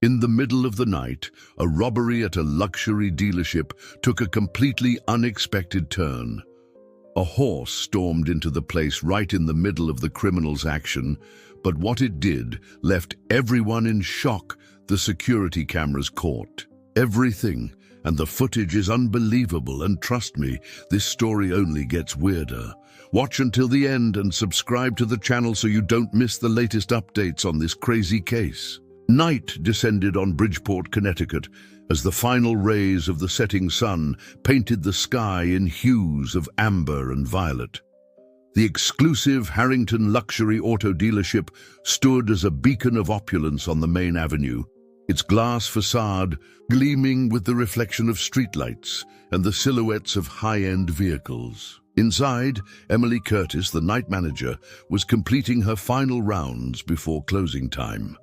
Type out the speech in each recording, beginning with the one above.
In the middle of the night, a robbery at a luxury dealership took a completely unexpected turn. A horse stormed into the place right in the middle of the criminal's action, but what it did left everyone in shock. The security cameras caught everything, and the footage is unbelievable, and trust me, this story only gets weirder. Watch until the end and subscribe to the channel so you don't miss the latest updates on this crazy case. Night descended on Bridgeport, Connecticut, as the final rays of the setting sun painted the sky in hues of amber and violet. The exclusive Harrington luxury auto dealership stood as a beacon of opulence on the main avenue, its glass facade gleaming with the reflection of streetlights and the silhouettes of high-end vehicles. Inside, Emily Curtis, the night manager, was completing her final rounds before closing time.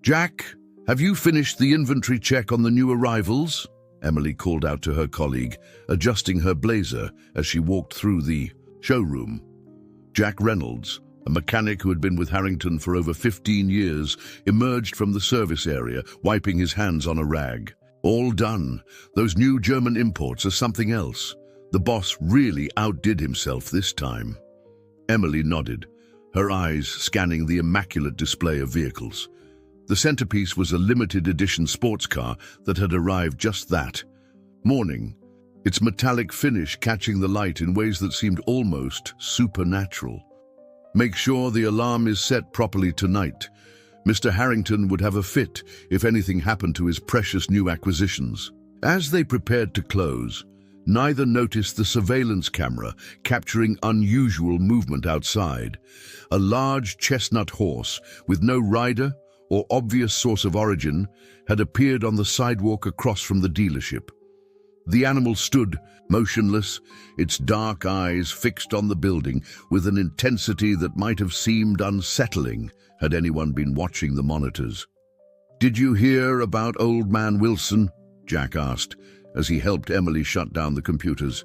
"Jack, have you finished the inventory check on the new arrivals?" Emily called out to her colleague, adjusting her blazer as she walked through the showroom. Jack Reynolds, a mechanic who had been with Harrington for over 15 years, emerged from the service area, wiping his hands on a rag. "All done. Those new German imports are something else. The boss really outdid himself this time." Emily nodded, her eyes scanning the immaculate display of vehicles. The centerpiece was a limited edition sports car that had arrived just that morning, its metallic finish catching the light in ways that seemed almost supernatural. "Make sure the alarm is set properly tonight. Mr. Harrington would have a fit if anything happened to his precious new acquisitions." As they prepared to close, neither noticed the surveillance camera capturing unusual movement outside. A large chestnut horse with no rider or obvious source of origin had appeared on the sidewalk across from the dealership. The animal stood motionless, its dark eyes fixed on the building with an intensity that might have seemed unsettling had anyone been watching the monitors. "Did you hear about Old Man Wilson?" Jack asked, as he helped Emily shut down the computers.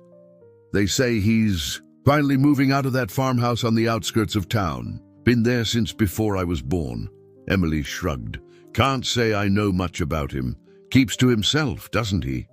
"They say he's finally moving out of that farmhouse on the outskirts of town. Been there since before I was born." Emily shrugged. "Can't say I know much about him. Keeps to himself, doesn't he?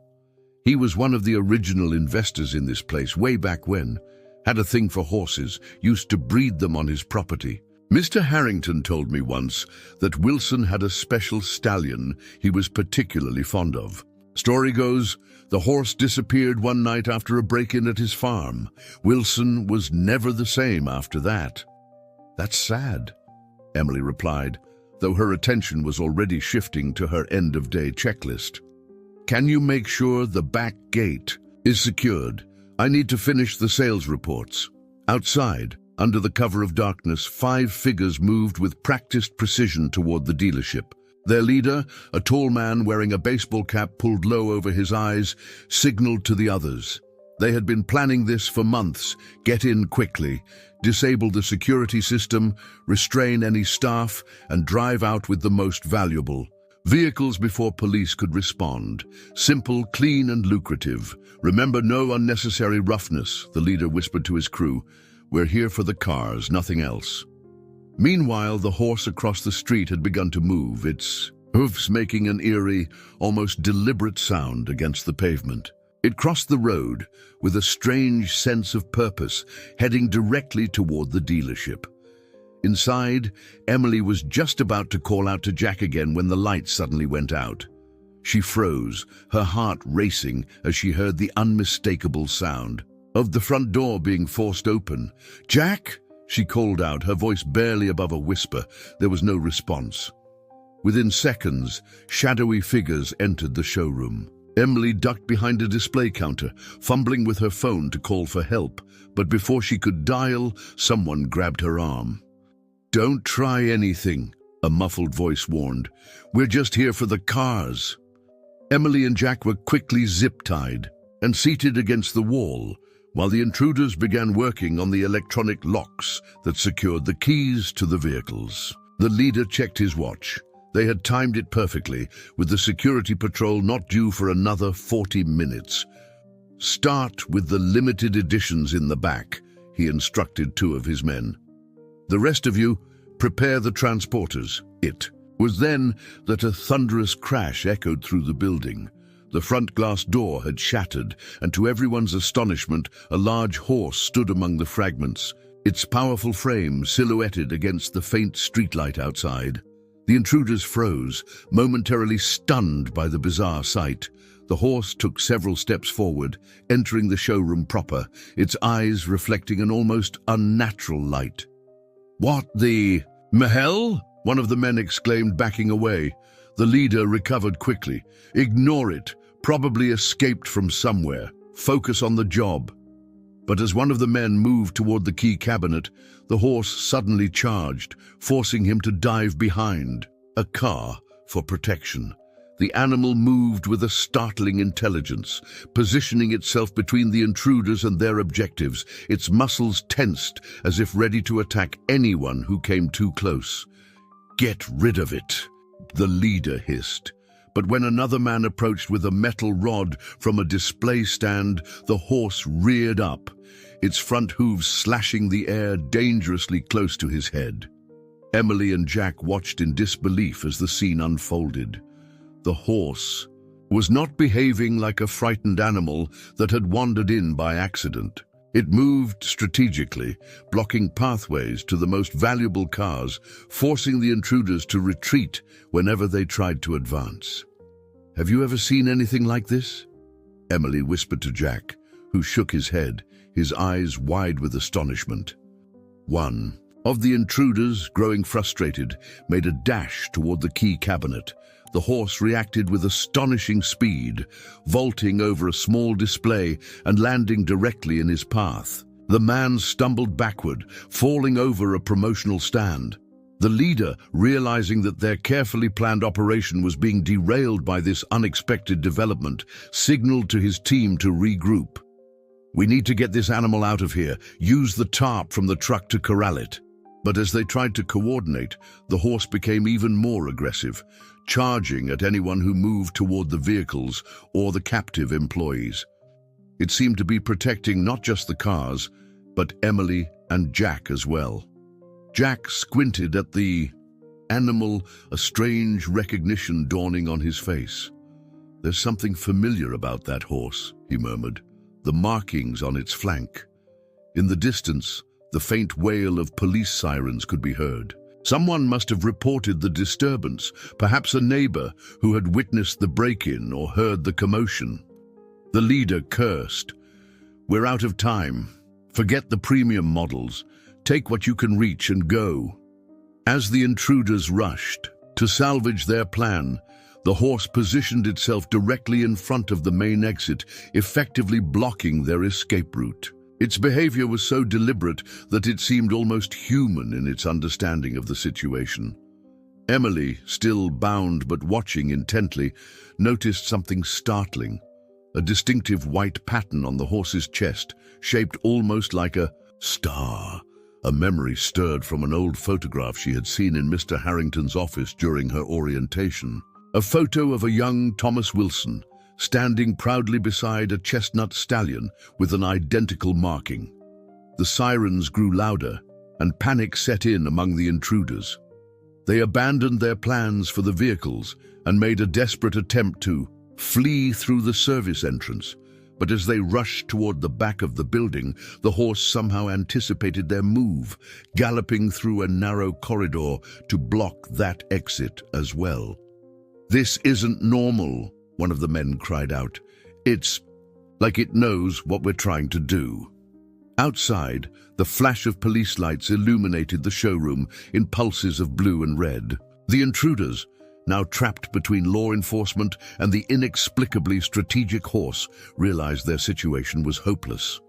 He was one of the original investors in this place way back when. Had a thing for horses, used to breed them on his property. Mr. Harrington told me once that Wilson had a special stallion he was particularly fond of. Story goes, the horse disappeared one night after a break-in at his farm. Wilson was never the same after that." "That's sad," Emily replied, though her attention was already shifting to her end-of-day checklist. "Can you make sure the back gate is secured? I need to finish the sales reports." Outside, under the cover of darkness, 5 figures moved with practiced precision toward the dealership. Their leader, a tall man wearing a baseball cap pulled low over his eyes, signaled to the others. They had been planning this for months. Get in quickly, disable the security system, restrain any staff, and drive out with the most valuable vehicles before police could respond. Simple, clean, and lucrative. "Remember, no unnecessary roughness," the leader whispered to his crew. "We're here for the cars, nothing else." Meanwhile, the horse across the street had begun to move, its hoofs making an eerie, almost deliberate sound against the pavement. It crossed the road with a strange sense of purpose, heading directly toward the dealership. Inside, Emily was just about to call out to Jack again when the light suddenly went out. She froze, her heart racing as she heard the unmistakable sound of the front door being forced open. "Jack?" she called out, her voice barely above a whisper. There was no response. Within seconds, shadowy figures entered the showroom. Emily ducked behind a display counter, fumbling with her phone to call for help, but before she could dial, someone grabbed her arm. "Don't try anything," a muffled voice warned. "We're just here for the cars." Emily and Jack were quickly zip-tied and seated against the wall, while the intruders began working on the electronic locks that secured the keys to the vehicles. The leader checked his watch. They had timed it perfectly, with the security patrol not due for another 40 minutes. "Start with the limited editions in the back," he instructed 2 of his men. "The rest of you, prepare the transporters." It Was then that a thunderous crash echoed through the building. The front glass door had shattered, and to everyone's astonishment, a large horse stood among the fragments, its powerful frame silhouetted against the faint streetlight outside. The intruders froze, momentarily stunned by the bizarre sight. The horse took several steps forward, entering the showroom proper, its eyes reflecting an almost unnatural light. "What the hell?" one of the men exclaimed, backing away. The leader recovered quickly. "Ignore it. Probably escaped from somewhere. Focus on the job." But as one of the men moved toward the key cabinet, the horse suddenly charged, forcing him to dive behind a car for protection. The animal moved with a startling intelligence, positioning itself between the intruders and their objectives, its muscles tensed as if ready to attack anyone who came too close. "Get rid of it," the leader hissed. But when another man approached with a metal rod from a display stand, the horse reared up, its front hooves slashing the air dangerously close to his head. Emily and Jack watched in disbelief as the scene unfolded. The horse was not behaving like a frightened animal that had wandered in by accident. It moved strategically, blocking pathways to the most valuable cars, forcing the intruders to retreat whenever they tried to advance. "Have you ever seen anything like this?" Emily whispered to Jack, who shook his head, his eyes wide with astonishment. One of the intruders, growing frustrated, made a dash toward the key cabinet. The horse reacted with astonishing speed, vaulting over a small display and landing directly in his path. The man stumbled backward, falling over a promotional stand. The leader, realizing that their carefully planned operation was being derailed by this unexpected development, signaled to his team to regroup. "We need to get this animal out of here. Use the tarp from the truck to corral it." But as they tried to coordinate, the horse became even more aggressive, charging at anyone who moved toward the vehicles or the captive employees. It seemed to be protecting not just the cars, but Emily and Jack as well. Jack squinted at the animal, a strange recognition dawning on his face. "There's something familiar about that horse," he murmured, "the markings on its flank." In the distance, the faint wail of police sirens could be heard. Someone must have reported the disturbance, perhaps a neighbor who had witnessed the break-in or heard the commotion. The leader cursed. "We're out of time. Forget the premium models. Take what you can reach and go." As the intruders rushed to salvage their plan, the horse positioned itself directly in front of the main exit, effectively blocking their escape route. Its behavior was so deliberate that it seemed almost human in its understanding of the situation. Emily, still bound but watching intently, noticed something startling. A distinctive white pattern on the horse's chest, shaped almost like a star. A memory stirred from an old photograph she had seen in Mr. Harrington's office during her orientation. A photo of a young Thomas Wilson, standing proudly beside a chestnut stallion with an identical marking. The sirens grew louder, and panic set in among the intruders. They abandoned their plans for the vehicles and made a desperate attempt to flee through the service entrance. But as they rushed toward the back of the building, the horse somehow anticipated their move, galloping through a narrow corridor to block that exit as well. "This isn't normal," one of the men cried out. "It's like it knows what we're trying to do." Outside, the flash of police lights illuminated the showroom in pulses of blue and red. The intruders, now trapped between law enforcement and the inexplicably strategic horse, realized their situation was hopeless.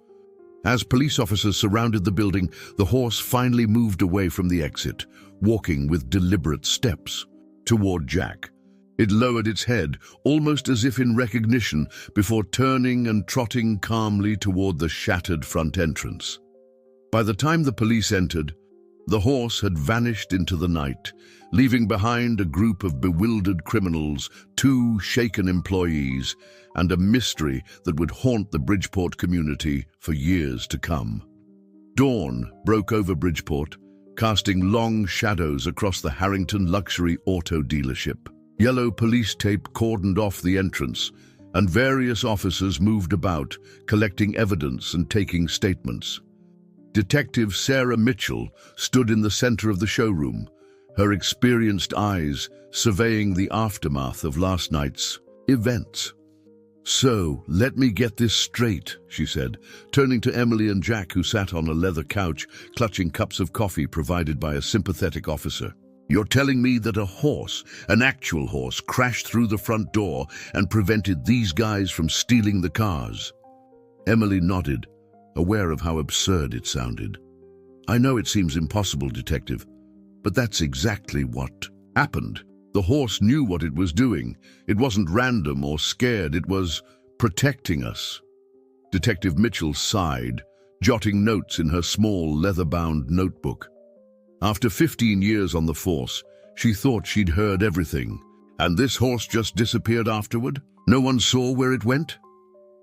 As police officers surrounded the building, the horse finally moved away from the exit, walking with deliberate steps toward Jack. It lowered its head, almost as if in recognition, before turning and trotting calmly toward the shattered front entrance. By the time the police entered, the horse had vanished into the night, leaving behind a group of bewildered criminals, 2 shaken employees, and a mystery that would haunt the Bridgeport community for years to come. Dawn broke over Bridgeport, casting long shadows across the Harrington luxury auto dealership. Yellow police tape cordoned off the entrance, and various officers moved about, collecting evidence and taking statements. Detective Sarah Mitchell stood in the center of the showroom, her experienced eyes surveying the aftermath of last night's events. "So, let me get this straight," she said, turning to Emily and Jack, who sat on a leather couch, clutching cups of coffee provided by a sympathetic officer. "You're telling me that a horse, an actual horse, crashed through the front door and prevented these guys from stealing the cars?" Emily nodded, aware of how absurd it sounded. "I know it seems impossible, Detective, but that's exactly what happened. The horse knew what it was doing. It wasn't random or scared, it was protecting us." Detective Mitchell sighed, jotting notes in her small leather-bound notebook. After 15 years on the force, she thought she'd heard everything. And this horse just disappeared afterward? No one saw where it went?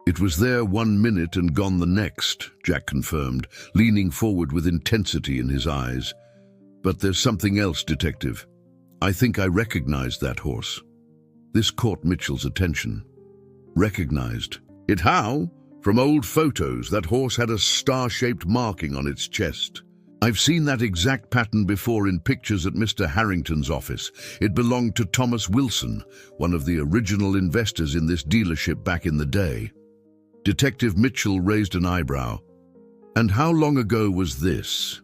"It was there 1 minute and gone the next," Jack confirmed, leaning forward with intensity in his eyes. "But there's something else, Detective. I think I recognized that horse." This caught Mitchell's attention. Recognized? It how? From old photos, that horse had a star-shaped marking on its chest. "I've seen that exact pattern before in pictures at Mr. Harrington's office. It belonged to Thomas Wilson, one of the original investors in this dealership back in the day." Detective Mitchell raised an eyebrow. "And how long ago was this?"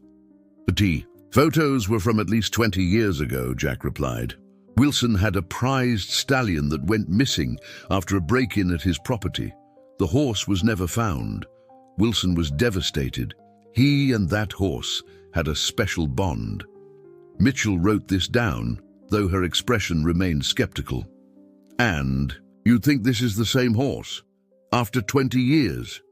"The photos were from at least 20 years ago," Jack replied. "Wilson had a prized stallion that went missing after a break-in at his property. The horse was never found. Wilson was devastated. He and that horse had a special bond." Mitchell wrote this down, though her expression remained skeptical. "And you'd think this is the same horse? After 20 years?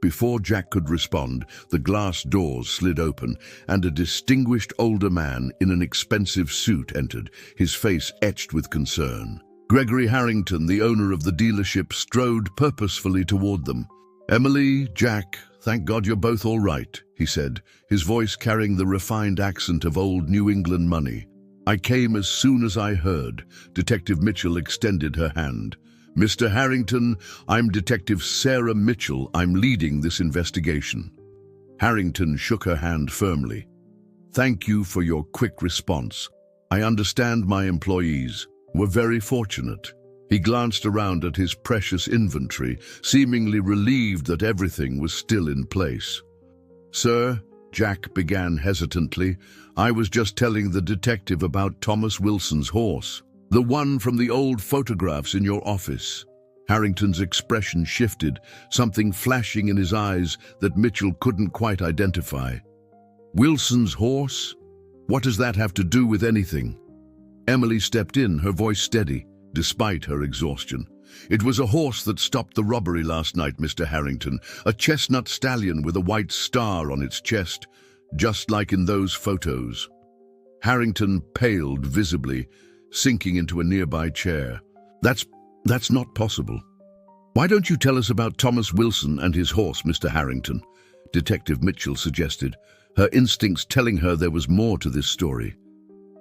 Before Jack could respond, the glass doors slid open, and a distinguished older man in an expensive suit entered, his face etched with concern. Gregory Harrington, the owner of the dealership, strode purposefully toward them. "Emily, Jack, thank God you're both all right," he said, his voice carrying the refined accent of old New England money. "I came as soon as I heard." Detective Mitchell extended her hand. "Mr. Harrington, I'm Detective Sarah Mitchell. I'm leading this investigation." Harrington shook her hand firmly. "Thank you for your quick response. I understand my employees were very fortunate." He glanced around at his precious inventory, seemingly relieved that everything was still in place. "Sir," Jack began hesitantly, "I was just telling the detective about Thomas Wilson's horse. The one from the old photographs in your office." Harrington's expression shifted, something flashing in his eyes that Mitchell couldn't quite identify. "Wilson's horse? What does that have to do with anything?" Emily stepped in, her voice steady, despite her exhaustion. "It was a horse that stopped the robbery last night, Mr. Harrington. A chestnut stallion with a white star on its chest, just like in those photos." Harrington paled visibly, sinking into a nearby chair. That's not possible." "Why don't you tell us about Thomas Wilson and his horse, Mr. Harrington?" Detective Mitchell suggested, her instincts telling her there was more to this story.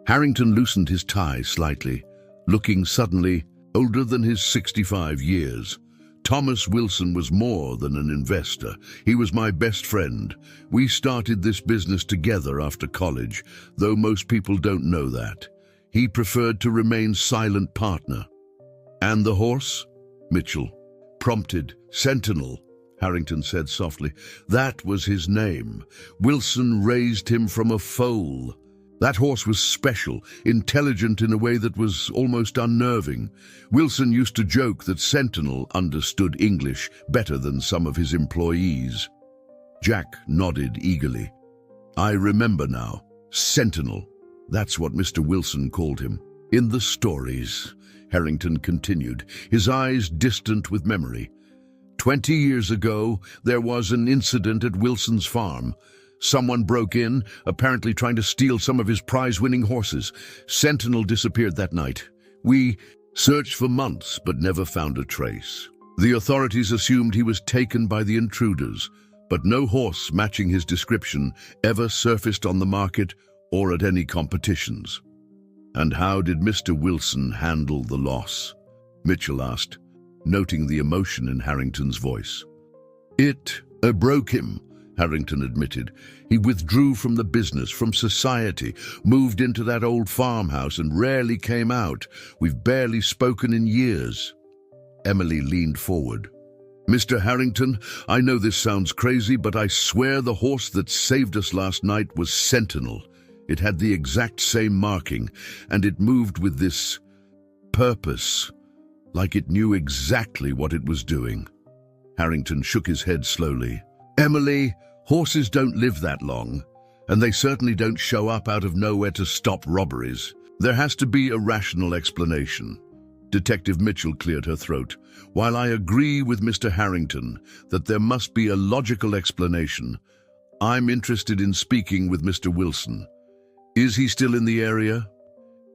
Harrington loosened his tie slightly, looking suddenly older than his 65 years. "Thomas Wilson was more than an investor. He was my best friend. We started this business together after college, though most people don't know that. He preferred to remain silent partner." "And the horse?" Mitchell prompted. "Sentinel," Harrington said softly. "That was his name. Wilson raised him from a foal. That horse was special, intelligent in a way that was almost unnerving. Wilson used to joke that Sentinel understood English better than some of his employees." Jack nodded eagerly. "I remember now. Sentinel. That's what Mr. Wilson called him. In the stories," Harrington continued, his eyes distant with memory. 20 years ago, there was an incident at Wilson's farm. Someone broke in, apparently trying to steal some of his prize-winning horses. Sentinel disappeared that night. We searched for months, but never found a trace. The authorities assumed he was taken by the intruders, but no horse matching his description ever surfaced on the market or at any competitions. And how did Mr. Wilson handle the loss? Mitchell asked, noting the emotion in Harrington's voice. It broke him, Harrington admitted. He withdrew from the business, from society, moved into that old farmhouse and rarely came out. We've barely spoken in years. Emily leaned forward. Mr. Harrington, I know this sounds crazy, but I swear the horse that saved us last night was Sentinel. It had the exact same marking, and it moved with this purpose, like it knew exactly what it was doing. Harrington shook his head slowly. Emily, horses don't live that long, and they certainly don't show up out of nowhere to stop robberies. There has to be a rational explanation. Detective Mitchell cleared her throat. While I agree with Mr. Harrington that there must be a logical explanation, I'm interested in speaking with Mr. Wilson. Is he still in the area?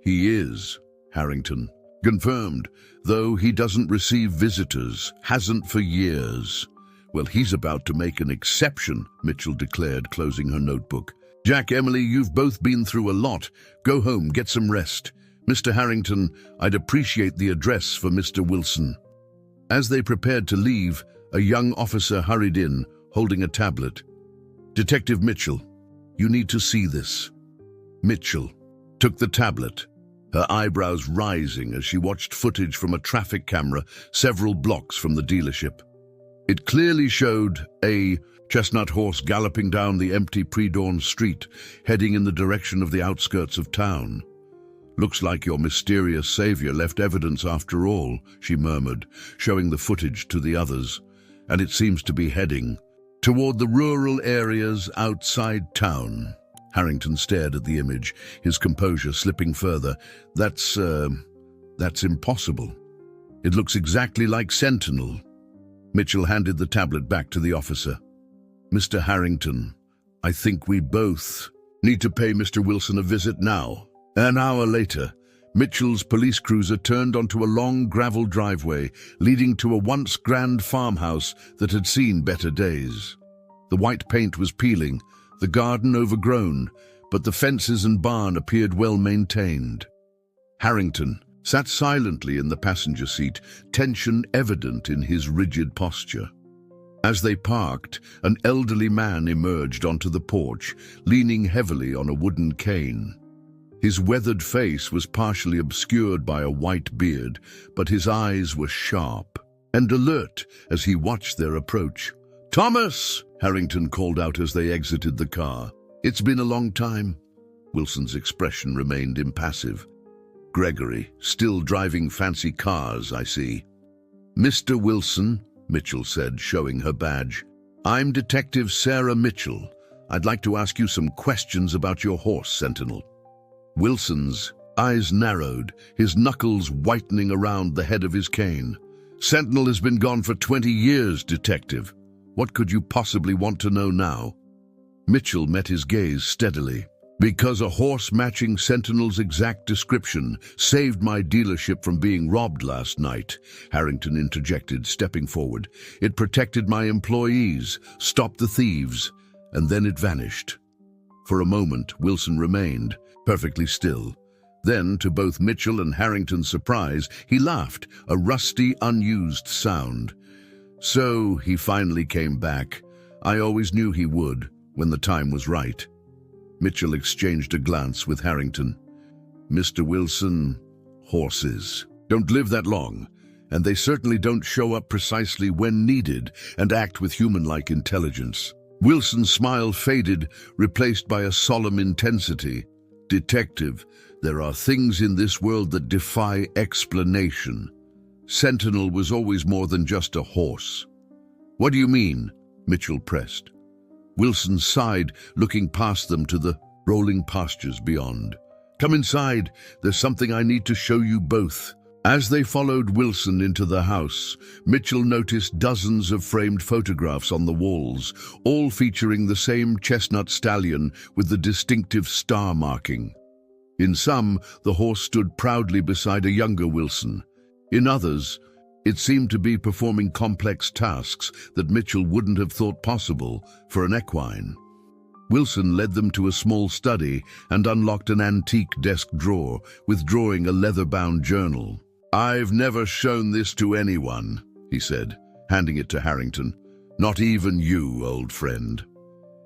He is, Harrington. Confirmed, though he doesn't receive visitors, hasn't for years. Well, he's about to make an exception, Mitchell declared, closing her notebook. Jack, Emily, you've both been through a lot. Go home, get some rest. Mr. Harrington, I'd appreciate the address for Mr. Wilson. As they prepared to leave, a young officer hurried in, holding a tablet. Detective Mitchell, you need to see this. Mitchell took the tablet, her eyebrows rising as she watched footage from a traffic camera several blocks from the dealership. It clearly showed a chestnut horse galloping down the empty pre-dawn street, heading in the direction of the outskirts of town. Looks like your mysterious savior left evidence after all, she murmured, showing the footage to the others. And it seems to be heading toward the rural areas outside town. Harrington stared at the image, his composure slipping further. That's impossible. It looks exactly like Sentinel. Mitchell handed the tablet back to the officer. Mr. Harrington, I think we both need to pay Mr. Wilson a visit now. An hour later, Mitchell's police cruiser turned onto a long gravel driveway leading to a once grand farmhouse that had seen better days. The white paint was peeling, the garden overgrown, but the fences and barn appeared well maintained. Harrington sat silently in the passenger seat, tension evident in his rigid posture. As they parked, an elderly man emerged onto the porch, leaning heavily on a wooden cane. His weathered face was partially obscured by a white beard, but his eyes were sharp and alert as he watched their approach. "Thomas!" Harrington called out as they exited the car. "It's been a long time." Wilson's expression remained impassive. "Gregory, still driving fancy cars, I see." "Mr. Wilson," Mitchell said, showing her badge. "I'm Detective Sarah Mitchell. I'd like to ask you some questions about your horse, Sentinel." Wilson's eyes narrowed, his knuckles whitening around the head of his cane. "Sentinel has been gone for 20 years, Detective. What could you possibly want to know now?" Mitchell met his gaze steadily. "Because a horse matching Sentinel's exact description saved my dealership from being robbed last night," Harrington interjected, stepping forward. "It protected my employees, stopped the thieves, and then it vanished." For a moment, Wilson remained perfectly still. Then, to both Mitchell and Harrington's surprise, he laughed, a rusty, unused sound. "So he finally came back. I always knew he would, when the time was right." Mitchell exchanged a glance with Harrington. "Mr. Wilson, horses don't live that long, and they certainly don't show up precisely when needed and act with human-like intelligence." Wilson's smile faded, replaced by a solemn intensity. "Detective, there are things in this world that defy explanation. Sentinel was always more than just a horse." "What do you mean?" Mitchell pressed. Wilson sighed, looking past them to the rolling pastures beyond. "Come inside. There's something I need to show you both." As they followed Wilson into the house, Mitchell noticed dozens of framed photographs on the walls, all featuring the same chestnut stallion with the distinctive star marking. In some, the horse stood proudly beside a younger Wilson. In others, it seemed to be performing complex tasks that Mitchell wouldn't have thought possible for an equine. Wilson led them to a small study and unlocked an antique desk drawer, withdrawing a leather-bound journal. "I've never shown this to anyone," he said, handing it to Harrington. "Not even you, old friend."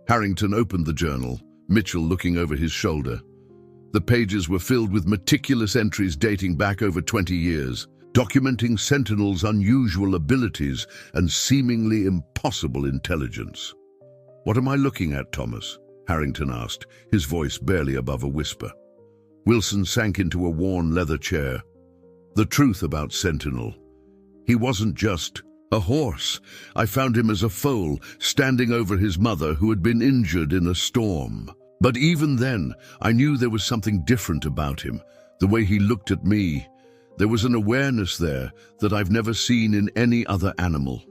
Harrington opened the journal, Mitchell looking over his shoulder. The pages were filled with meticulous entries dating back over 20 years, documenting Sentinel's unusual abilities and seemingly impossible intelligence. "What am I looking at, Thomas?" Harrington asked, his voice barely above a whisper. Wilson sank into a worn leather chair. "The truth about Sentinel. He wasn't just a horse. I found him as a foal, standing over his mother who had been injured in a storm. But even then, I knew there was something different about him, the way he looked at me. There was an awareness there that I've never seen in any other animal."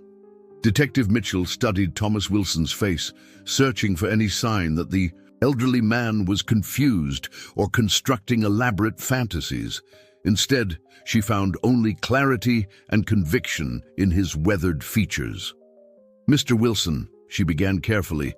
Detective Mitchell studied Thomas Wilson's face, searching for any sign that the elderly man was confused or constructing elaborate fantasies. Instead, she found only clarity and conviction in his weathered features. "Mr. Wilson," she began carefully,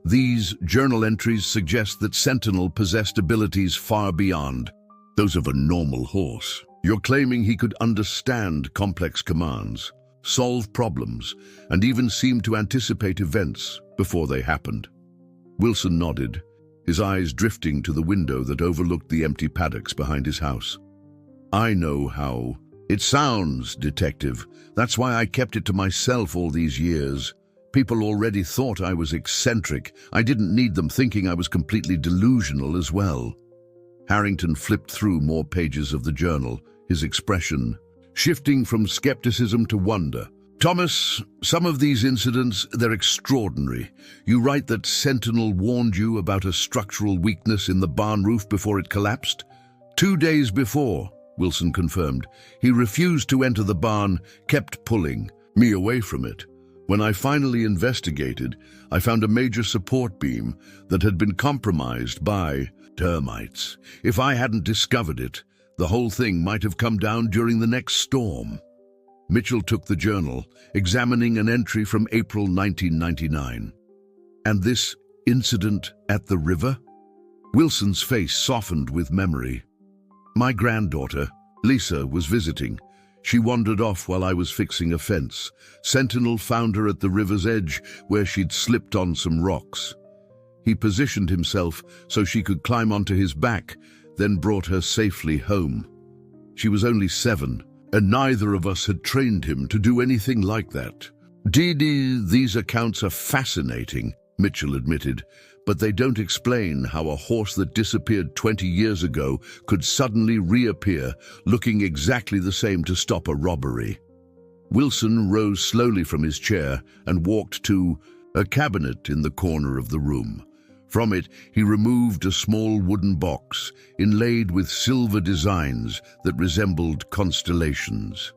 "these journal entries suggest that Sentinel possessed abilities far beyond those of a normal horse. You're claiming he could understand complex commands, solve problems, and even seem to anticipate events before they happened." Wilson nodded, his eyes drifting to the window that overlooked the empty paddocks behind his house. "I know how it sounds, Detective. That's why I kept it to myself all these years. People already thought I was eccentric. I didn't need them thinking I was completely delusional as well." Harrington flipped through more pages of the journal, his expression shifting from skepticism to wonder. "Thomas, some of these incidents, they're extraordinary. You write that Sentinel warned you about a structural weakness in the barn roof before it collapsed?" 2 days before," Wilson confirmed. "He refused to enter the barn, kept pulling me away from it. When I finally investigated, I found a major support beam that had been compromised by termites. If I hadn't discovered it, the whole thing might have come down during the next storm." Mitchell took the journal, examining an entry from April 1999. "And this incident at the river?" Wilson's face softened with memory. "My granddaughter, Lisa, was visiting. She wandered off while I was fixing a fence. Sentinel found her at the river's edge where she'd slipped on some rocks. He positioned himself so she could climb onto his back, then brought her safely home. She was only 7, and neither of us had trained him to do anything like that." These accounts are fascinating," Mitchell admitted, "but they don't explain how a horse that disappeared 20 years ago could suddenly reappear, looking exactly the same to stop a robbery." Wilson rose slowly from his chair and walked to a cabinet in the corner of the room. From it, he removed a small wooden box, inlaid with silver designs that resembled constellations.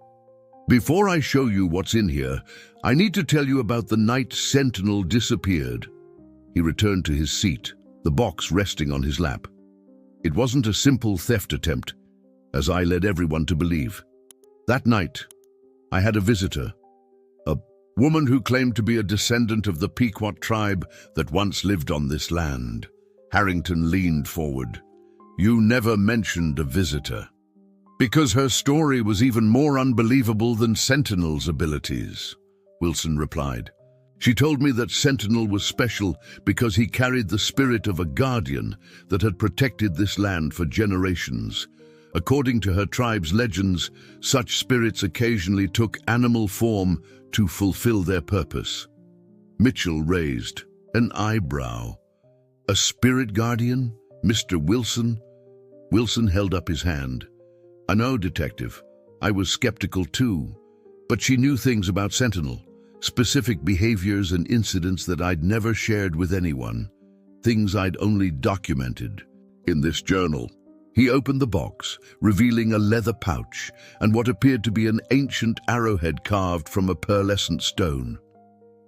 "Before I show you what's in here, I need to tell you about the night Sentinel disappeared." He returned to his seat, the box resting on his lap. "It wasn't a simple theft attempt, as I led everyone to believe. That night, I had a visitor, a woman who claimed to be a descendant of the Pequot tribe that once lived on this land." Harrington leaned forward. "You never mentioned a visitor." "Because her story was even more unbelievable than Sentinel's abilities," Wilson replied. "She told me that Sentinel was special because he carried the spirit of a guardian that had protected this land for generations. According to her tribe's legends, such spirits occasionally took animal form to fulfill their purpose." Mitchell raised an eyebrow. "A spirit guardian, Mr. Wilson?" Wilson held up his hand. "I know, Detective. I was skeptical too. But she knew things about Sentinel, specific behaviors and incidents that I'd never shared with anyone, things I'd only documented in this journal." He opened the box, revealing a leather pouch and what appeared to be an ancient arrowhead carved from a pearlescent stone.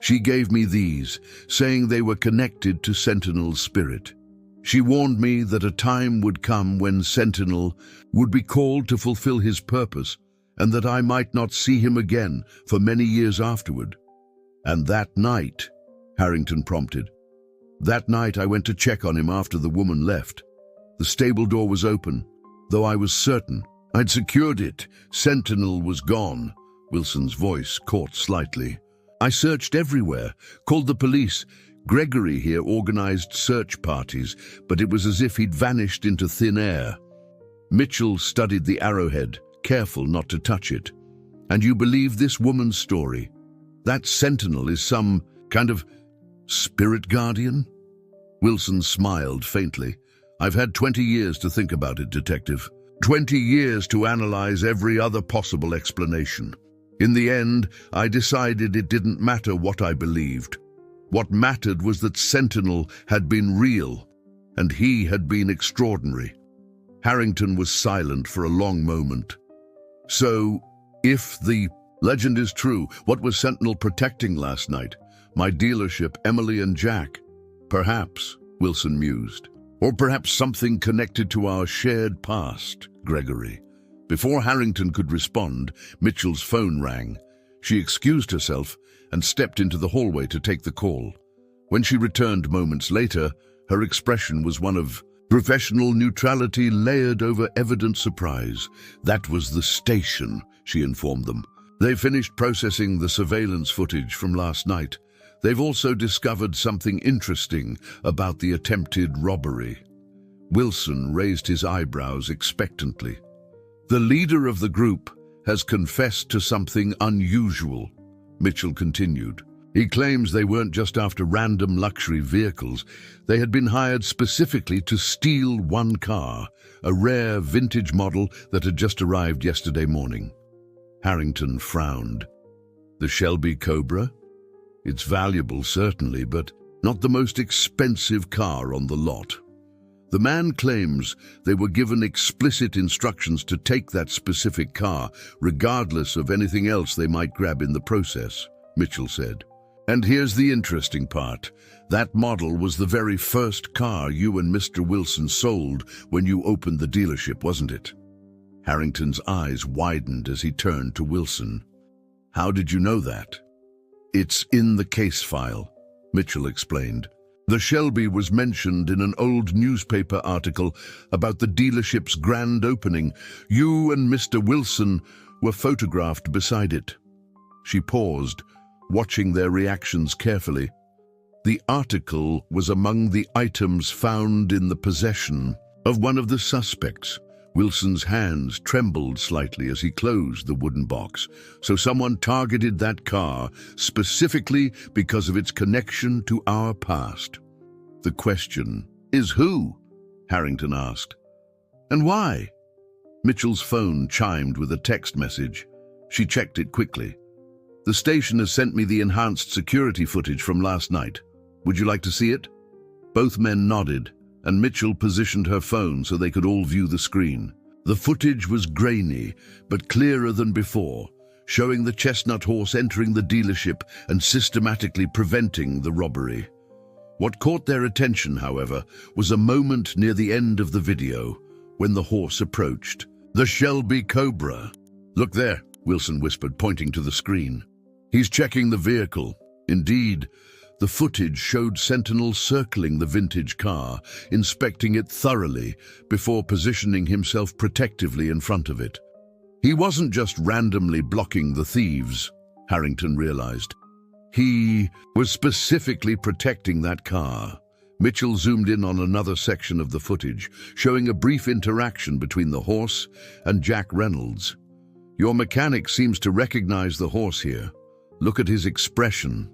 "She gave me these, saying they were connected to Sentinel's spirit. She warned me that a time would come when Sentinel would be called to fulfill his purpose, and that I might not see him again for many years afterward." "And that night," Harrington prompted. That night I went to check on him after the woman left. The stable door was open, though I was certain I'd secured it. Sentinel was gone. Wilson's voice caught slightly. I searched everywhere, called the police. Gregory here organized search parties, but it was as if he'd vanished into thin air. Mitchell studied the arrowhead, careful not to touch it. And you believe this woman's story? That sentinel is some kind of spirit guardian? Wilson smiled faintly. I've had 20 years to think about it, Detective. 20 years to analyze every other possible explanation. In the end, I decided it didn't matter what I believed. What mattered was that Sentinel had been real, and he had been extraordinary. Harrington was silent for a long moment. So, if the legend is true, what was Sentinel protecting last night? My dealership, Emily and Jack? Perhaps, Wilson mused. Or perhaps something connected to our shared past, Gregory. Before Harrington could respond, Mitchell's phone rang. She excused herself and stepped into the hallway to take the call. When she returned moments later, her expression was one of professional neutrality layered over evident surprise. That was the station, she informed them. They finished processing the surveillance footage from last night. They've also discovered something interesting about the attempted robbery. Wilson raised his eyebrows expectantly. The leader of the group has confessed to something unusual, Mitchell continued. He claims they weren't just after random luxury vehicles. They had been hired specifically to steal one car, a rare vintage model that had just arrived yesterday morning. Harrington frowned. The Shelby Cobra? It's valuable, certainly, but not the most expensive car on the lot. The man claims they were given explicit instructions to take that specific car, regardless of anything else they might grab in the process, Mitchell said. And here's the interesting part. That model was the very first car you and Mr. Wilson sold when you opened the dealership, wasn't it? Harrington's eyes widened as he turned to Wilson. How did you know that? It's in the case file, Mitchell explained. The Shelby was mentioned in an old newspaper article about the dealership's grand opening. You and Mr. Wilson were photographed beside it. She paused, watching their reactions carefully. The article was among the items found in the possession of one of the suspects. Wilson's hands trembled slightly as he closed the wooden box. So someone targeted that car specifically because of its connection to our past. The question is who? Harrington asked. And why? Mitchell's phone chimed with a text message. She checked it quickly. The station has sent me the enhanced security footage from last night. Would you like to see it? Both men nodded, and Mitchell positioned her phone so they could all view the screen. The footage was grainy, but clearer than before, showing the chestnut horse entering the dealership and systematically preventing the robbery. What caught their attention, however, was a moment near the end of the video, when the horse approached. The Shelby Cobra. Look there, Wilson whispered, pointing to the screen. He's checking the vehicle. Indeed, the footage showed Sentinel circling the vintage car, inspecting it thoroughly before positioning himself protectively in front of it. He wasn't just randomly blocking the thieves, Harrington realized. He was specifically protecting that car. Mitchell zoomed in on another section of the footage, showing a brief interaction between the horse and Jack Reynolds. Your mechanic seems to recognize the horse here. Look at his expression.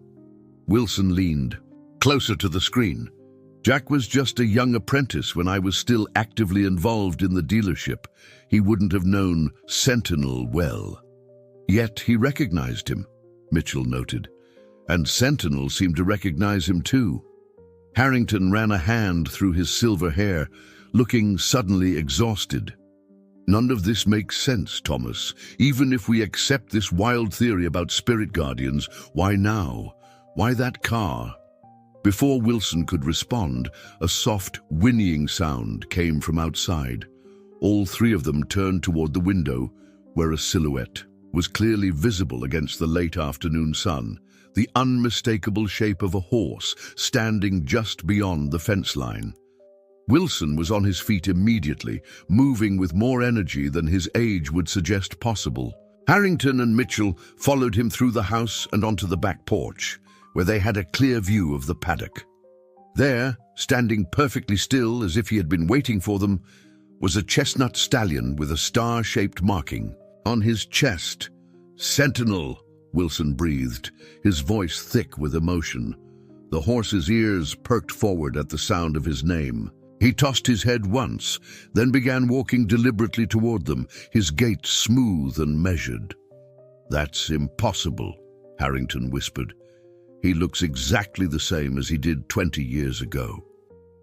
Wilson leaned closer to the screen. Jack was just a young apprentice when I was still actively involved in the dealership. He wouldn't have known Sentinel well. Yet he recognized him, Mitchell noted. And Sentinel seemed to recognize him too. Harrington ran a hand through his silver hair, looking suddenly exhausted. None of this makes sense, Thomas. Even if we accept this wild theory about spirit guardians, why now? Why that car? Before Wilson could respond, a soft, whinnying sound came from outside. All three of them turned toward the window, where a silhouette was clearly visible against the late afternoon sun, the unmistakable shape of a horse standing just beyond the fence line. Wilson was on his feet immediately, moving with more energy than his age would suggest possible. Harrington and Mitchell followed him through the house and onto the back porch, where they had a clear view of the paddock. There, standing perfectly still as if he had been waiting for them, was a chestnut stallion with a star-shaped marking on his chest. "Sentinel," Wilson breathed, his voice thick with emotion. The horse's ears perked forward at the sound of his name. He tossed his head once, then began walking deliberately toward them, his gait smooth and measured. "That's impossible," Harrington whispered. "He looks exactly the same as he did 20 years ago."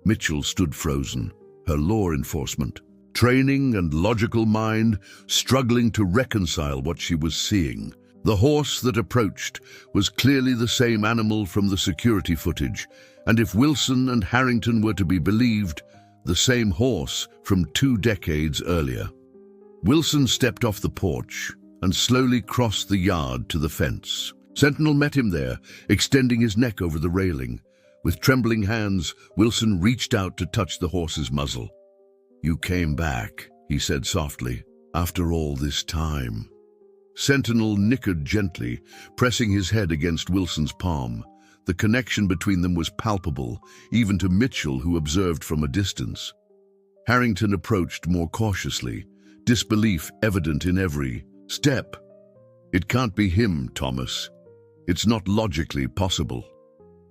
Mitchell stood frozen, her law enforcement, training and logical mind struggling to reconcile what she was seeing. The horse that approached was clearly the same animal from the security footage, and if Wilson and Harrington were to be believed, the same horse from 2 decades earlier. Wilson stepped off the porch and slowly crossed the yard to the fence. Sentinel met him there, extending his neck over the railing. With trembling hands, Wilson reached out to touch the horse's muzzle. "You came back," he said softly, "after all this time." Sentinel nickered gently, pressing his head against Wilson's palm. The connection between them was palpable, even to Mitchell, who observed from a distance. Harrington approached more cautiously, disbelief evident in every step. "It can't be him, Thomas. It's not logically possible."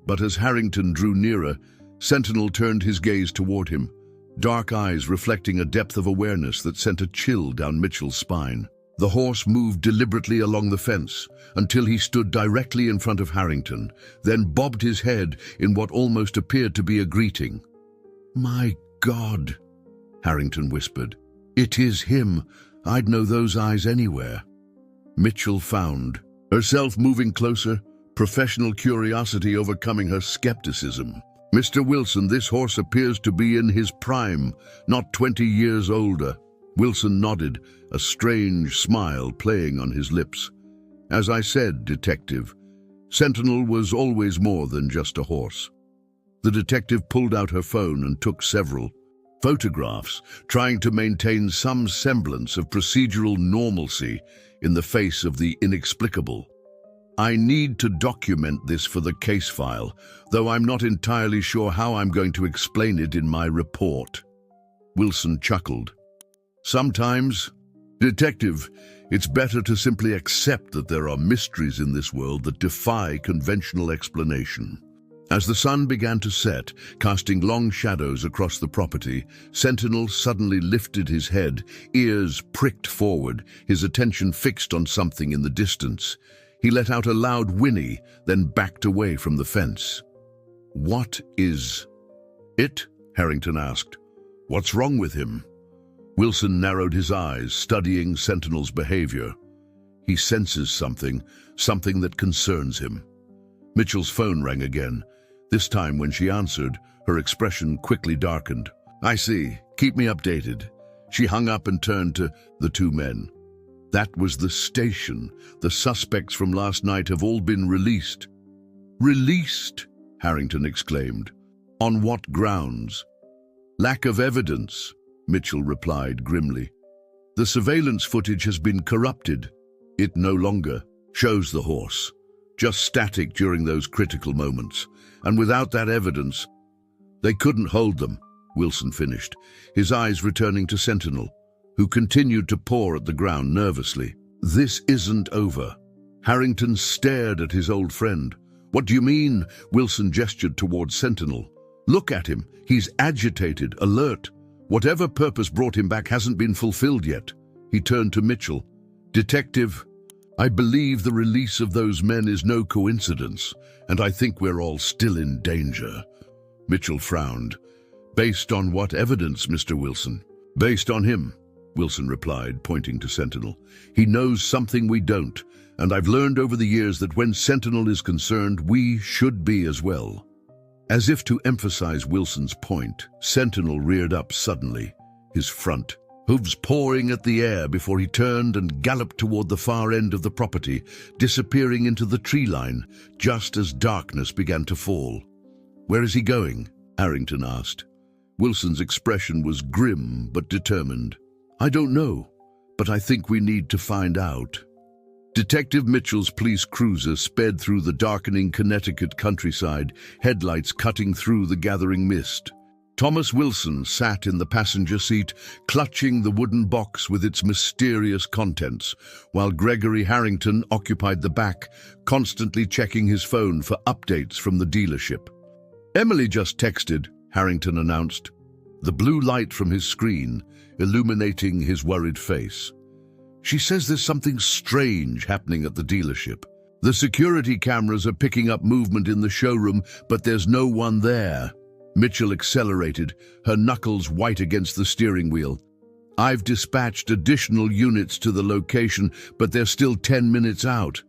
But as Harrington drew nearer, Sentinel turned his gaze toward him, dark eyes reflecting a depth of awareness that sent a chill down Mitchell's spine. The horse moved deliberately along the fence until he stood directly in front of Harrington, then bobbed his head in what almost appeared to be a greeting. "My God," Harrington whispered. "It is him. I'd know those eyes anywhere." Mitchell found herself moving closer, professional curiosity overcoming her skepticism. "Mr. Wilson, this horse appears to be in his prime, not 20 years older." Wilson nodded, a strange smile playing on his lips. "As I said, Detective, Sentinel was always more than just a horse." The detective pulled out her phone and took several photographs, trying to maintain some semblance of procedural normalcy in the face of the inexplicable. "I need to document this for the case file, though I'm not entirely sure how I'm going to explain it in my report." Wilson chuckled. "Sometimes, Detective, it's better to simply accept that there are mysteries in this world that defy conventional explanation." As the sun began to set, casting long shadows across the property, Sentinel suddenly lifted his head, ears pricked forward, his attention fixed on something in the distance. He let out a loud whinny, then backed away from the fence. "What is it?" Harrington asked. "What's wrong with him?" Wilson narrowed his eyes, studying Sentinel's behavior. "He senses something that concerns him." Mitchell's phone rang again. This time when she answered, her expression quickly darkened. "I see. Keep me updated." She hung up and turned to the 2 men. "That was the station. The suspects from last night have all been released." "Released?" Harrington exclaimed. "On what grounds?" "Lack of evidence," Mitchell replied grimly. "The surveillance footage has been corrupted. It no longer shows the horse, just static during those critical moments. And without that evidence, they couldn't hold them," Wilson finished, his eyes returning to Sentinel, who continued to paw at the ground nervously. "This isn't over." Harrington stared at his old friend. "What do you mean?" Wilson gestured towards Sentinel. "Look at him. He's agitated, alert. Whatever purpose brought him back hasn't been fulfilled yet." He turned to Mitchell. "Detective, I believe the release of those men is no coincidence, and I think we're all still in danger." Mitchell frowned. "Based on what evidence, Mr. Wilson?" "Based on him," Wilson replied, pointing to Sentinel. "He knows something we don't, and I've learned over the years that when Sentinel is concerned, we should be as well." As if to emphasize Wilson's point, Sentinel reared up suddenly, his front hooves pawing at the air before he turned and galloped toward the far end of the property, disappearing into the tree line just as darkness began to fall. "Where is he going?" Harrington asked. Wilson's expression was grim but determined. "I don't know, but I think we need to find out." Detective Mitchell's police cruiser sped through the darkening Connecticut countryside, headlights cutting through the gathering mist. Thomas Wilson sat in the passenger seat, clutching the wooden box with its mysterious contents, while Gregory Harrington occupied the back, constantly checking his phone for updates from the dealership. "Emily just texted," Harrington announced, the blue light from his screen illuminating his worried face. "She says there's something strange happening at the dealership. The security cameras are picking up movement in the showroom, but there's no one there." Mitchell accelerated, her knuckles white against the steering wheel. "I've dispatched additional units to the location, but they're still 10 minutes out."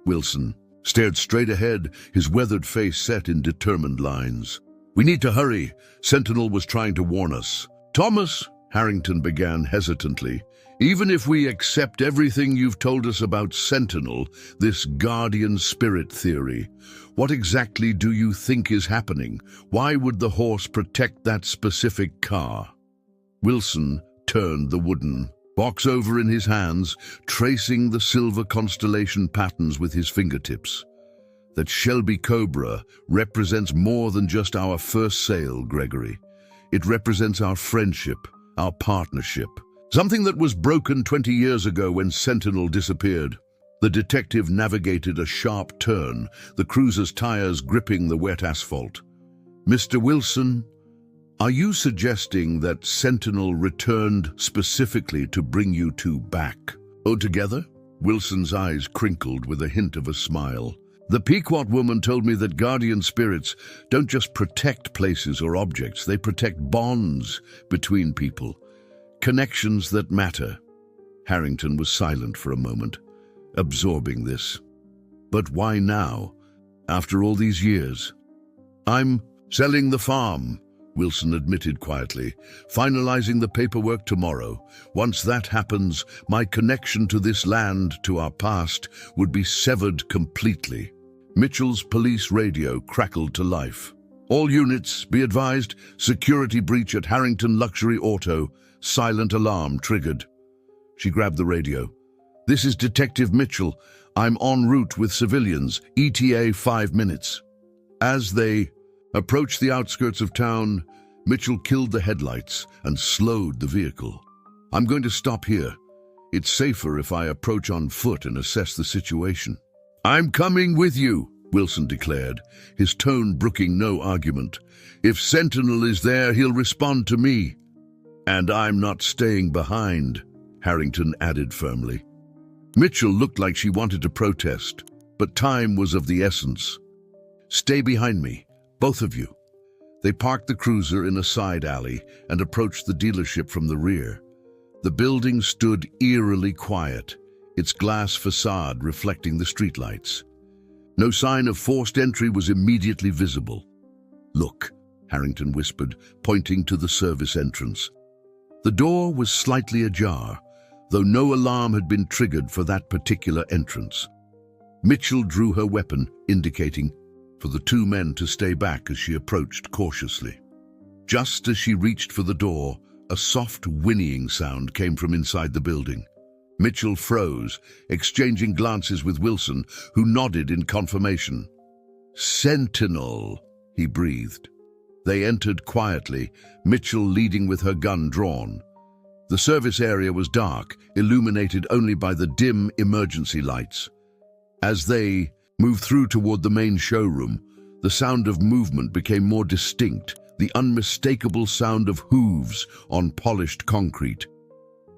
Wilson stared straight ahead, his weathered face set in determined lines. "We need to hurry. Sentinel was trying to warn us." "Thomas," Harrington began hesitantly, "even if we accept everything you've told us about Sentinel, this guardian spirit theory, what exactly do you think is happening? Why would the horse protect that specific car?" Wilson turned the wooden box over in his hands, tracing the silver constellation patterns with his fingertips. "That Shelby Cobra represents more than just our first sale, Gregory. It represents our friendship, our partnership. Something that was broken 20 years ago when Sentinel disappeared." The detective navigated a sharp turn, the cruiser's tires gripping the wet asphalt. "Mr. Wilson, are you suggesting that Sentinel returned specifically to bring you two back altogether?" Wilson's eyes crinkled with a hint of a smile. "The Pequot woman told me that guardian spirits don't just protect places or objects, they protect bonds between people. Connections that matter." Harrington was silent for a moment, absorbing this. "But why now, after all these years?" "I'm selling the farm," Wilson admitted quietly, "finalizing the paperwork tomorrow. Once that happens, my connection to this land, to our past, would be severed completely." Mitchell's police radio crackled to life. "All units, be advised, security breach at Harrington Luxury Auto. Silent alarm triggered." She grabbed the radio. "This is Detective Mitchell. I'm en route with civilians. ETA 5 minutes." As they approached the outskirts of town, Mitchell killed the headlights and slowed the vehicle. "I'm going to stop here. It's safer if I approach on foot and assess the situation." "I'm coming with you," Wilson declared, his tone brooking no argument. "If Sentinel is there, he'll respond to me." "And I'm not staying behind," Harrington added firmly. Mitchell looked like she wanted to protest, but time was of the essence. "Stay behind me, both of you." They parked the cruiser in a side alley and approached the dealership from the rear. The building stood eerily quiet, its glass facade reflecting the streetlights. No sign of forced entry was immediately visible. "Look," Harrington whispered, pointing to the service entrance. The door was slightly ajar, though no alarm had been triggered for that particular entrance. Mitchell drew her weapon, indicating for the two men to stay back as she approached cautiously. Just as she reached for the door, a soft whinnying sound came from inside the building. Mitchell froze, exchanging glances with Wilson, who nodded in confirmation. "Sentinel," he breathed. They entered quietly, Mitchell leading with her gun drawn. The service area was dark, illuminated only by the dim emergency lights. As they moved through toward the main showroom, the sound of movement became more distinct, the unmistakable sound of hooves on polished concrete.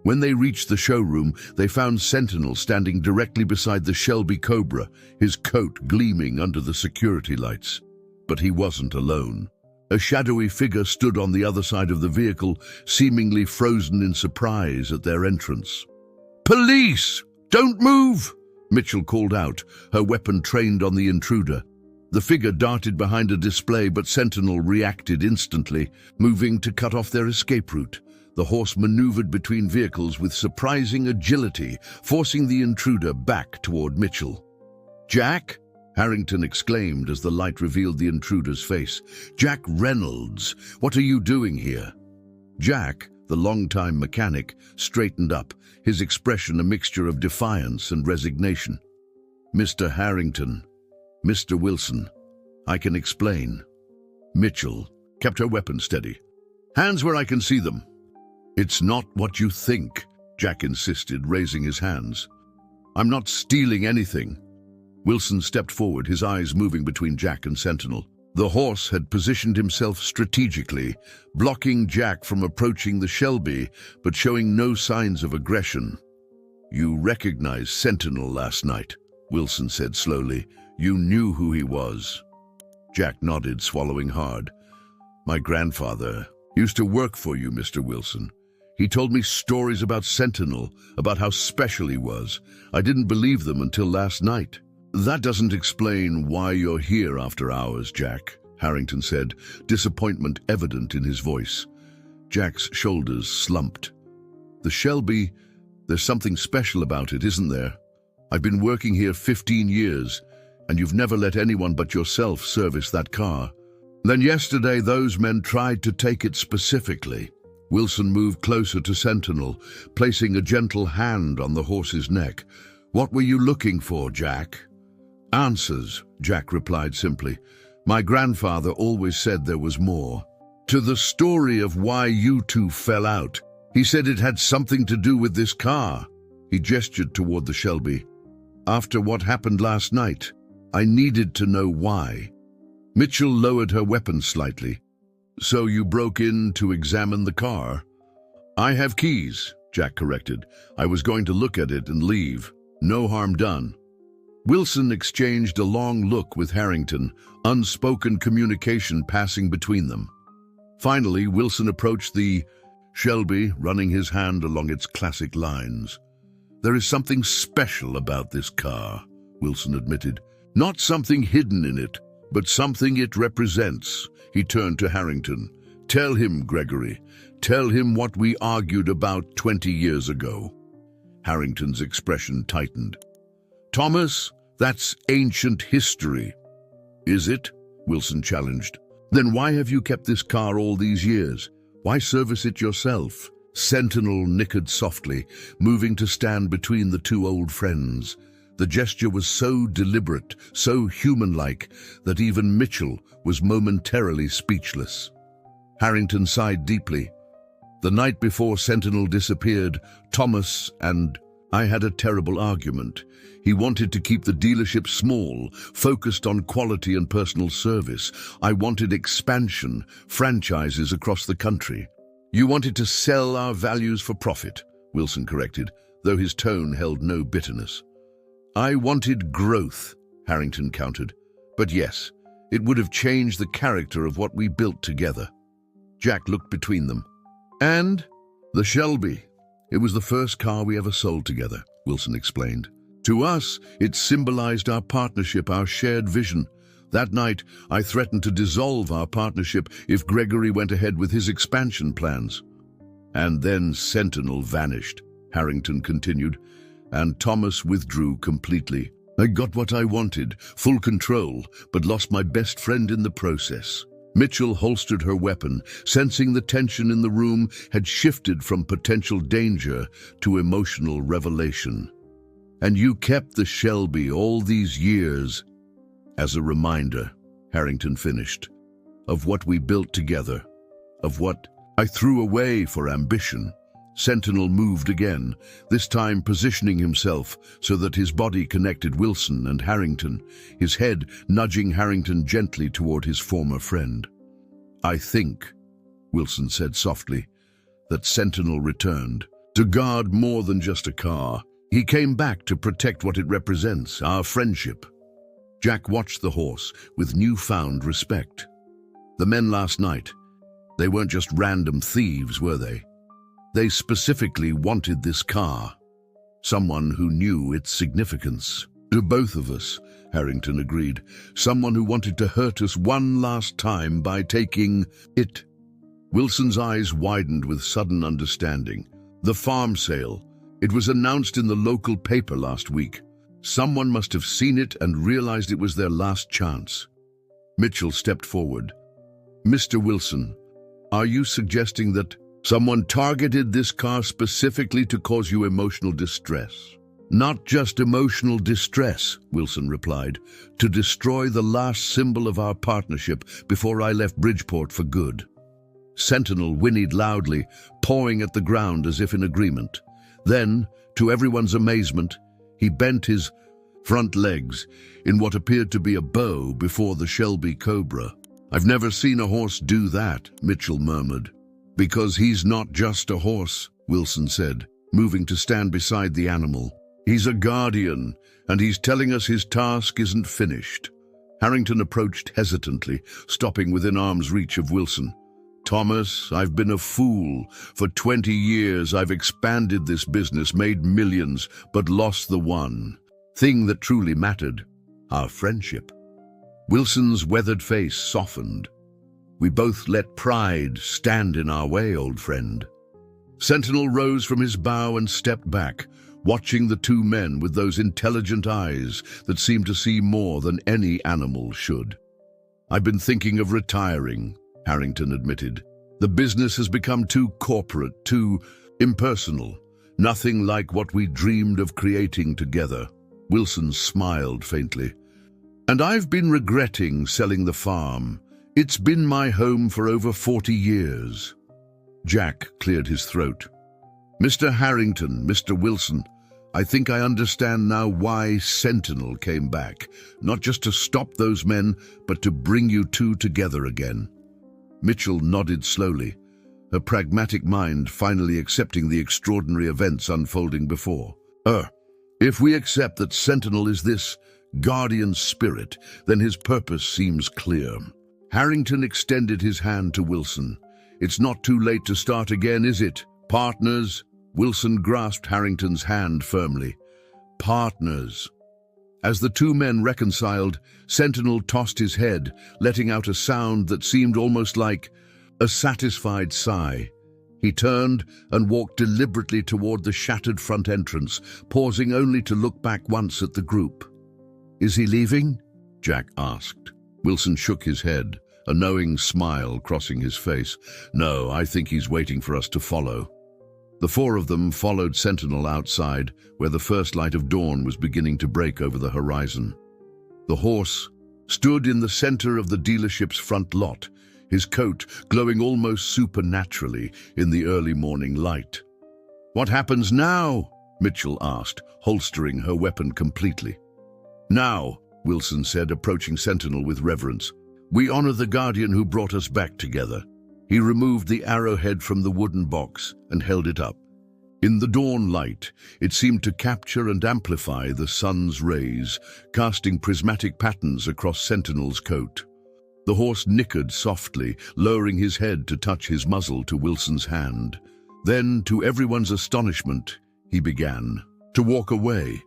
When they reached the showroom, they found Sentinel standing directly beside the Shelby Cobra, his coat gleaming under the security lights. But he wasn't alone. A shadowy figure stood on the other side of the vehicle, seemingly frozen in surprise at their entrance. "Police! Don't move!" Mitchell called out, her weapon trained on the intruder. The figure darted behind a display, but Sentinel reacted instantly, moving to cut off their escape route. The horse maneuvered between vehicles with surprising agility, forcing the intruder back toward Mitchell. "Jack?" Harrington exclaimed as the light revealed the intruder's face. "Jack Reynolds, what are you doing here?" Jack, the longtime mechanic, straightened up, his expression a mixture of defiance and resignation. "Mr. Harrington, Mr. Wilson, I can explain." Mitchell kept her weapon steady. "Hands where I can see them." "It's not what you think," Jack insisted, raising his hands. "I'm not stealing anything." Wilson stepped forward, his eyes moving between Jack and Sentinel. The horse had positioned himself strategically, blocking Jack from approaching the Shelby, but showing no signs of aggression. "You recognized Sentinel last night," Wilson said slowly. "You knew who he was." Jack nodded, swallowing hard. "My grandfather used to work for you, Mr. Wilson. He told me stories about Sentinel, about how special he was. I didn't believe them until last night." "That doesn't explain why you're here after hours, Jack," Harrington said, disappointment evident in his voice. Jack's shoulders slumped. "The Shelby, there's something special about it, isn't there? I've been working here 15 years, and you've never let anyone but yourself service that car. Then yesterday those men tried to take it specifically." Wilson moved closer to Sentinel, placing a gentle hand on the horse's neck. "What were you looking for, Jack?" "Answers," Jack replied simply. "My grandfather always said there was more. To the story of why you two fell out, he said it had something to do with this car." He gestured toward the Shelby. "After what happened last night, I needed to know why." Mitchell lowered her weapon slightly. "So you broke in to examine the car?" "I have keys," Jack corrected. "I was going to look at it and leave. No harm done." Wilson exchanged a long look with Harrington, unspoken communication passing between them. Finally, Wilson approached the Shelby, running his hand along its classic lines. "There is something special about this car," Wilson admitted. "Not something hidden in it, but something it represents." He turned to Harrington. "Tell him, Gregory. Tell him what we argued about 20 years ago." Harrington's expression tightened. "Thomas, that's ancient history." "Is it?" Wilson challenged. "Then why have you kept this car all these years? Why service it yourself?" Sentinel nickered softly, moving to stand between the two old friends. The gesture was so deliberate, so human-like, that even Mitchell was momentarily speechless. Harrington sighed deeply. "The night before Sentinel disappeared, Thomas and I had a terrible argument. He wanted to keep the dealership small, focused on quality and personal service. I wanted expansion, franchises across the country." "You wanted to sell our values for profit," Wilson corrected, though his tone held no bitterness. "I wanted growth," Harrington countered. "But yes, it would have changed the character of what we built together." Jack looked between them. "And the Shelby. It was the first car we ever sold together," Wilson explained. "To us, it symbolized our partnership, our shared vision. That night, I threatened to dissolve our partnership if Gregory went ahead with his expansion plans." "And then Sentinel vanished," Harrington continued, "and Thomas withdrew completely. I got what I wanted, full control, but lost my best friend in the process." Mitchell holstered her weapon, sensing the tension in the room had shifted from potential danger to emotional revelation. "And you kept the Shelby all these years as a reminder," Harrington finished, "of what we built together, of what I threw away for ambition." Sentinel moved again, this time positioning himself so that his body connected Wilson and Harrington, his head nudging Harrington gently toward his former friend. "I think," Wilson said softly, "that Sentinel returned to guard more than just a car. He came back to protect what it represents, our friendship." Jack watched the horse with newfound respect. The men last night, they weren't just random thieves, were they? They specifically wanted this car. Someone who knew its significance. "To both of us," Harrington agreed. "Someone who wanted to hurt us one last time by taking it." Wilson's eyes widened with sudden understanding. The farm sale. It was announced in the local paper last week. Someone must have seen it and realized it was their last chance. Mitchell stepped forward. Mr. Wilson, are you suggesting that someone targeted this car specifically to cause you emotional distress? Not just emotional distress, Wilson replied, to destroy the last symbol of our partnership before I left Bridgeport for good. Sentinel whinnied loudly, pawing at the ground as if in agreement. Then, to everyone's amazement, he bent his front legs in what appeared to be a bow before the Shelby Cobra. I've never seen a horse do that, Mitchell murmured. Because he's not just a horse, Wilson said, moving to stand beside the animal. He's a guardian, and he's telling us his task isn't finished. Harrington approached hesitantly, stopping within arm's reach of Wilson. Thomas, I've been a fool. For 20 years I've expanded this business, made millions, but lost the one thing that truly mattered, our friendship. Wilson's weathered face softened. We both let pride stand in our way, old friend. Sentinel rose from his bow and stepped back, watching the two men with those intelligent eyes that seemed to see more than any animal should. I've been thinking of retiring, Harrington admitted. The business has become too corporate, too impersonal. Nothing like what we dreamed of creating together. Wilson smiled faintly. And I've been regretting selling the farm. It's been my home for over 40 years. Jack cleared his throat. Mr. Harrington, Mr. Wilson, I think I understand now why Sentinel came back. Not just to stop those men, but to bring you two together again. Mitchell nodded slowly, her pragmatic mind finally accepting the extraordinary events unfolding before. If we accept that Sentinel is this guardian spirit, then his purpose seems clear. Harrington extended his hand to Wilson. It's not too late to start again, is it? Partners? Wilson grasped Harrington's hand firmly. Partners. As the two men reconciled, Sentinel tossed his head, letting out a sound that seemed almost like a satisfied sigh. He turned and walked deliberately toward the shattered front entrance, pausing only to look back once at the group. Is he leaving? Jack asked. Wilson shook his head, a knowing smile crossing his face. No, I think he's waiting for us to follow. The four of them followed Sentinel outside, where the first light of dawn was beginning to break over the horizon. The horse stood in the center of the dealership's front lot, his coat glowing almost supernaturally in the early morning light. What happens now? Mitchell asked, holstering her weapon completely. Now, Wilson said, approaching Sentinel with reverence, we honor the guardian who brought us back together. He removed the arrowhead from the wooden box and held it up. In the dawn light, it seemed to capture and amplify the sun's rays, casting prismatic patterns across Sentinel's coat. The horse nickered softly, lowering his head to touch his muzzle to Wilson's hand. Then, to everyone's astonishment, he began to walk away,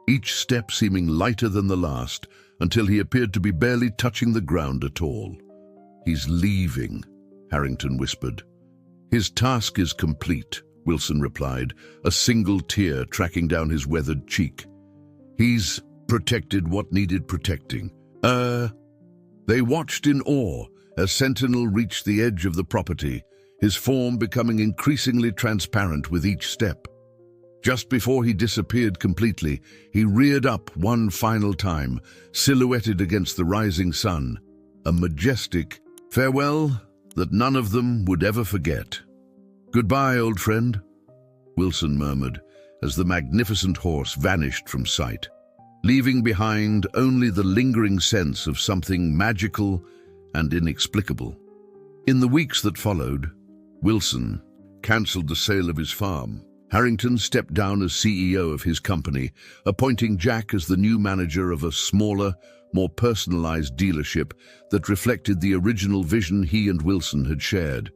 each step seeming lighter than the last, until he appeared to be barely touching the ground at all. He's leaving, Harrington whispered. His task is complete, Wilson replied, a single tear tracking down his weathered cheek. He's protected what needed protecting. They watched in awe as Sentinel reached the edge of the property, his form becoming increasingly transparent with each step. Just before he disappeared completely, he reared up one final time, silhouetted against the rising sun, a majestic farewell that none of them would ever forget. Goodbye, old friend, Wilson murmured as the magnificent horse vanished from sight, leaving behind only the lingering sense of something magical and inexplicable. In the weeks that followed, Wilson cancelled the sale of his farm. Harrington stepped down as CEO of his company, appointing Jack as the new manager of a smaller, more personalized dealership that reflected the original vision he and Wilson had shared.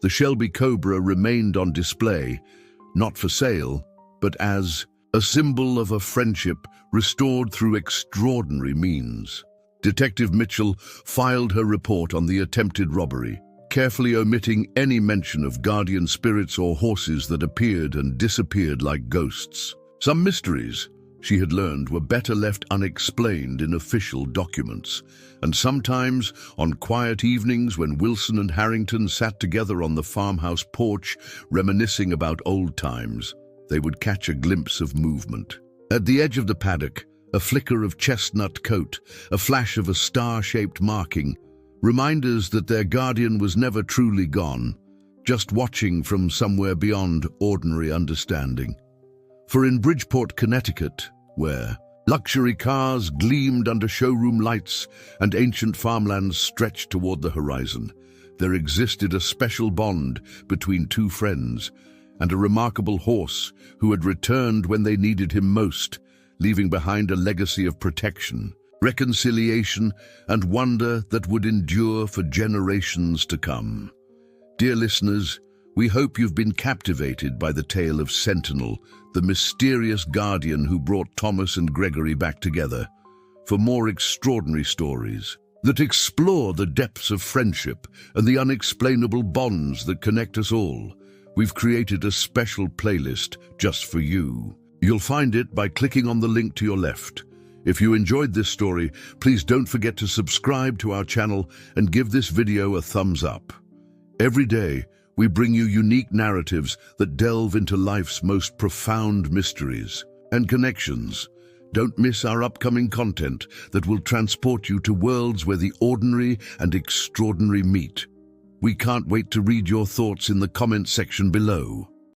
The Shelby Cobra remained on display, not for sale, but as a symbol of a friendship restored through extraordinary means. Detective Mitchell filed her report on the attempted robbery. carefully omitting any mention of guardian spirits or horses that appeared and disappeared like ghosts. Some mysteries, she had learned, were better left unexplained in official documents, and sometimes, on quiet evenings when Wilson and Harrington sat together on the farmhouse porch, reminiscing about old times, they would catch a glimpse of movement. At the edge of the paddock, a flicker of chestnut coat, a flash of a star-shaped marking, reminders that their guardian was never truly gone, just watching from somewhere beyond ordinary understanding. For in Bridgeport, Connecticut, where luxury cars gleamed under showroom lights and ancient farmlands stretched toward the horizon, there existed a special bond between two friends and a remarkable horse who had returned when they needed him most, leaving behind a legacy of protection, reconciliation, and wonder that would endure for generations to come. Dear listeners, we hope you've been captivated by the tale of Sentinel, the mysterious guardian who brought Thomas and Gregory back together. For more extraordinary stories that explore the depths of friendship and the unexplainable bonds that connect us all, we've created a special playlist just for you. You'll find it by clicking on the link to your left. If you enjoyed this story, please don't forget to subscribe to our channel and give this video a thumbs up. Every day, we bring you unique narratives that delve into life's most profound mysteries and connections. Don't miss our upcoming content that will transport you to worlds where the ordinary and extraordinary meet. We can't wait to read your thoughts in the comment section below.